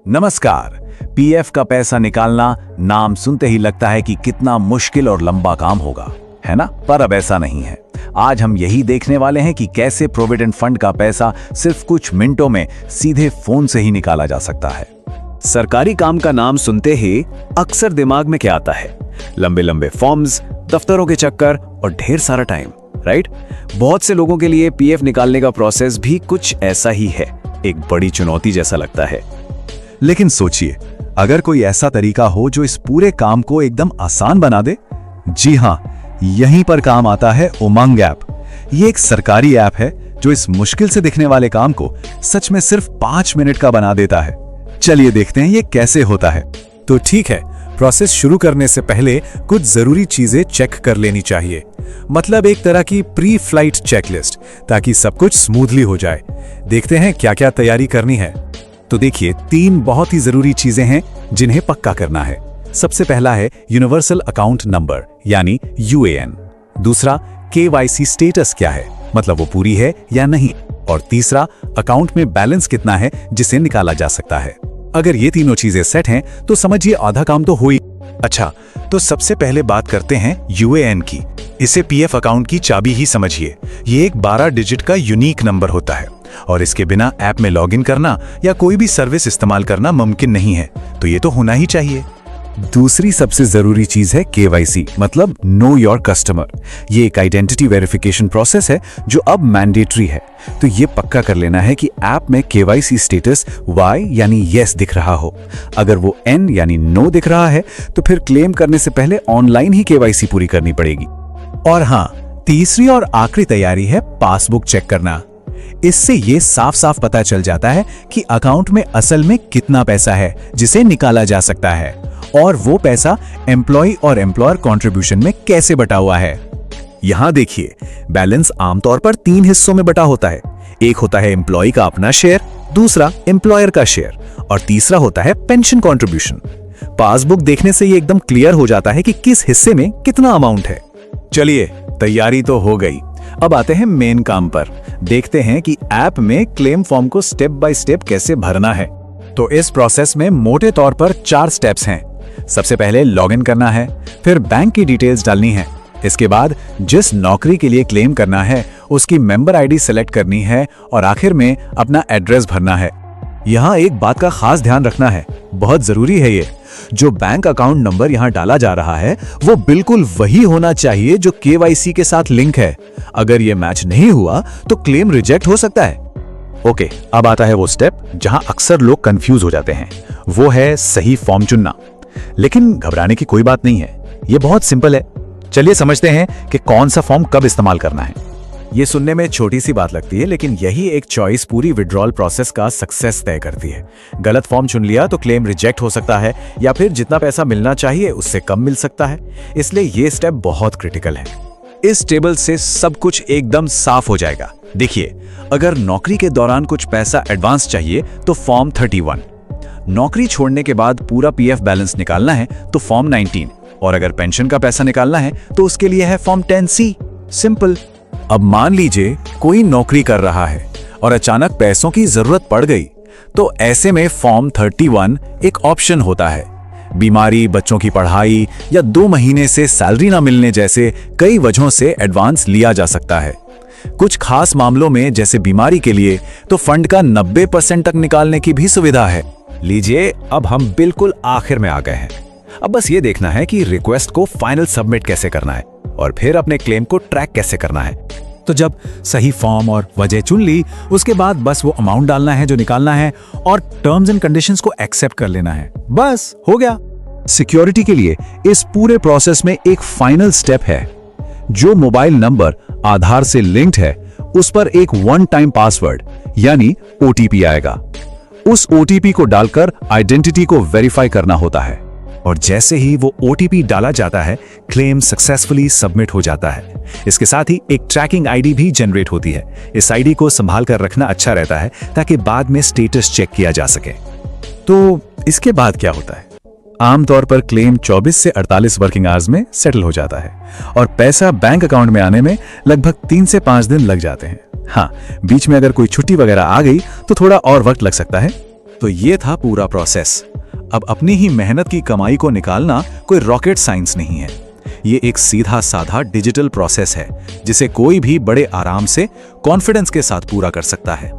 नमस्कार। पीएफ का पैसा निकालना नाम सुनते ही लगता है कि कितना मुश्किल और लंबा काम होगा, है ना? पर अब ऐसा नहीं है। आज हम यही देखने वाले हैं कि कैसे प्रोविडेंट फंड का पैसा सिर्फ कुछ मिनटों में सीधे फोन से ही निकाला जा सकता है। सरकारी काम का नाम सुनते ही अक्सर दिमाग में क्या आता है? लंबे लंबे फॉर्म्स, दफ्तरों के चक्कर और ढेर सारा टाइम, राइट? बहुत से लोगों के लिए पीएफ निकालने का प्रोसेस भी कुछ ऐसा ही है, एक बड़ी चुनौती जैसा लगता है। लेकिन सोचिए, अगर कोई ऐसा तरीका हो जो इस पूरे काम को एकदम आसान बना दे। जी हाँ, यहीं पर काम आता है उमंग ऐप। ये एक सरकारी ऐप है जो इस मुश्किल से दिखने वाले काम को सच में सिर्फ 5 मिनट का बना देता है। चलिए देखते हैं ये कैसे होता है। तो ठीक है, प्रोसेस शुरू करने से पहले कुछ जरूरी चीजें चेक कर लेनी चाहिए। मतलब एक तरह की प्री फ्लाइट चेकलिस्ट, ताकि सब कुछ स्मूथली हो जाए। देखते हैं क्या क्या तैयारी करनी है। तो देखिए, 3 बहुत ही जरूरी चीजें हैं जिन्हें पक्का करना है। सबसे पहला है यूनिवर्सल अकाउंट नंबर यानी यूएएन। दूसरा, केवाईसी स्टेटस क्या है, मतलब वो पूरी है या नहीं। और तीसरा, अकाउंट में बैलेंस कितना है जिसे निकाला जा सकता है। अगर ये तीनों चीजें सेट हैं तो समझिए आधा काम तो हो ही। अच्छा, तो सबसे पहले बात करते हैं यूएएन की। इसे पीएफ अकाउंट की चाबी ही समझिए। ये एक 12 डिजिट का यूनिक नंबर होता है और इसके बिना ऐप में लॉगिन करना या कोई भी सर्विस इस्तेमाल करना मुमकिन नहीं है, तो ये तो होना ही चाहिए। दूसरी सबसे जरूरी चीज है केवाईसी, मतलब नो योर कस्टमर। ये एक आइडेंटिटी वेरिफिकेशन प्रोसेस है जो अब मैंडेटरी है। तो ये पक्का कर लेना है कि ऐप में केवाईसी स्टेटस वाई यानी यस दिख रहा हो। अगर वो एन यानी नो दिख रहा है तो फिर क्लेम करने से पहले ऑनलाइन ही केवाईसी पूरी करनी पड़ेगी। और हाँ, तीसरी और आखिरी तैयारी है पासबुक चेक करना। इससे ये साफ साफ पता चल जाता है कि अकाउंट में असल में कितना पैसा है जिसे निकाला जा सकता है, और वो पैसा एम्प्लॉय और एम्प्लॉयर कंट्रीब्यूशन में कैसे बटा हुआ है। यहां देखिए, बैलेंस आमतौर पर 3 हिस्सों में बटा होता है। एक होता है एम्प्लॉय का अपना शेयर, दूसरा एम्प्लॉयर का शेयर और तीसरा होता है पेंशन कंट्रीब्यूशन। पासबुक देखने से ये एकदम क्लियर हो जाता है कि किस हिस्से में कितना अमाउंट है। चलिए, तैयारी तो हो गई। अब आते हैं मेन काम पर। देखते हैं कि ऐप में क्लेम फॉर्म को स्टेप बाय स्टेप कैसे भरना है। तो इस प्रोसेस में मोटे तौर पर 4 स्टेप्स हैं। सबसे पहले लॉगिन करना है, फिर बैंक की डिटेल्स डालनी है। इसके बाद जिस नौकरी के लिए क्लेम करना है उसकी मेंबर आईडी सेलेक्ट करनी है और आखिर में अपना एड्रेस भरना है। यहाँ एक बात का खास ध्यान रखना है, बहुत जरूरी है ये। जो बैंक अकाउंट नंबर यहाँ डाला जा रहा है वो बिल्कुल वही होना चाहिए जो केवाईसी के साथ लिंक है। अगर ये मैच नहीं हुआ तो क्लेम रिजेक्ट हो सकता है। ओके, अब आता है वो स्टेप जहां अक्सर लोग कंफ्यूज हो जाते हैं। वो है सही फॉर्म चुनना। लेकिन घबराने की कोई बात नहीं है, ये बहुत सिंपल है। चलिए समझते हैं कि कौन सा फॉर्म कब इस्तेमाल करना है। ये सुनने में छोटी सी बात लगती है, लेकिन यही एक चॉइस पूरी विड्रॉल प्रोसेस का सक्सेस तय करती है। गलत फॉर्म चुन लिया तो क्लेम रिजेक्ट हो सकता है या फिर जितना पैसा मिलना चाहिए उससे कम मिल सकता है। इसलिए ये स्टेप बहुत क्रिटिकल है। इस टेबल से सब कुछ एकदम साफ हो जाएगा। देखिए, अगर नौकरी के दौरान कुछ पैसा एडवांस चाहिए तो फॉर्म 31, नौकरी छोड़ने के बाद पूरा पीएफ बैलेंस निकालना है तो फॉर्म 19, और अगर पेंशन का पैसा निकालना है तो उसके लिए है फॉर्म 10C। सिंपल। अब मान लीजिए कोई नौकरी कर रहा है और अचानक पैसों की जरूरत पड़ गई, तो ऐसे में फॉर्म 31 एक ऑप्शन होता है। बीमारी, बच्चों की पढ़ाई या 2 महीने से सैलरी ना मिलने जैसे कई वजहों से एडवांस लिया जा सकता है। कुछ खास मामलों में जैसे बीमारी के लिए तो फंड का 90% तक निकालने की भी सुविधा है। लीजिए, अब हम बिल्कुल आखिर में आ गए हैं। अब बस ये देखना है कि रिक्वेस्ट को फाइनल सबमिट कैसे करना है और फिर अपने क्लेम को ट्रैक कैसे करना है। तो जब सही फॉर्म और वजह चुन ली, उसके बाद बस वो अमाउंट डालना है जो निकालना है और टर्म्स एंड कंडीशंस को एक्सेप्ट कर लेना है। बस हो गया। सिक्योरिटी के लिए इस पूरे प्रोसेस में एक फाइनल स्टेप है। जो मोबाइल नंबर आधार से लिंक्ड है उस पर एक 1 टाइम पासवर्ड यानी ओटीपी आएगा। उस ओटीपी को डालकर आइडेंटिटी को वेरीफाई करना होता है, और जैसे ही वो ओटीपी डाला जाता है क्लेम सक्सेसफुली सबमिट हो जाता है। इसके साथ ही एक ट्रैकिंग आईडी भी जनरेट होती है। इस आईडी को संभाल कर रखना अच्छा रहता है ताकि बाद में स्टेटस चेक किया जा सके। तो इसके बाद क्या होता है? आमतौर पर क्लेम 24 से 48 वर्किंग आवर्स में सेटल हो जाता है और पैसा बैंक अकाउंट में आने में लगभग 3 से 5 दिन लग जाते हैं। हाँ, बीच में अगर कोई छुट्टी वगैरह आ गई तो थोड़ा और वक्त लग सकता है। तो ये था पूरा प्रोसेस। अब अपनी ही मेहनत की कमाई को निकालना कोई रॉकेट साइंस नहीं है। ये एक सीधा साधा डिजिटल प्रोसेस है जिसे कोई भी बड़े आराम से कॉन्फिडेंस के साथ पूरा कर सकता है।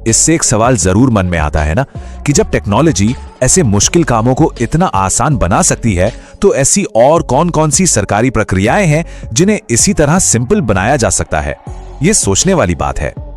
इससे एक सवाल जरूर मन में आता है ना कि जब टेक्नोलॉजी ऐसे मुश्किल कामों को इतना आसान बना सकती है तो ऐसी और कौन-कौन सी सरकारी प्रक्रियाएं हैं जिन्हें इसी तरह सिंपल बनाया जा सकता है। ये सोचने वाली बात है।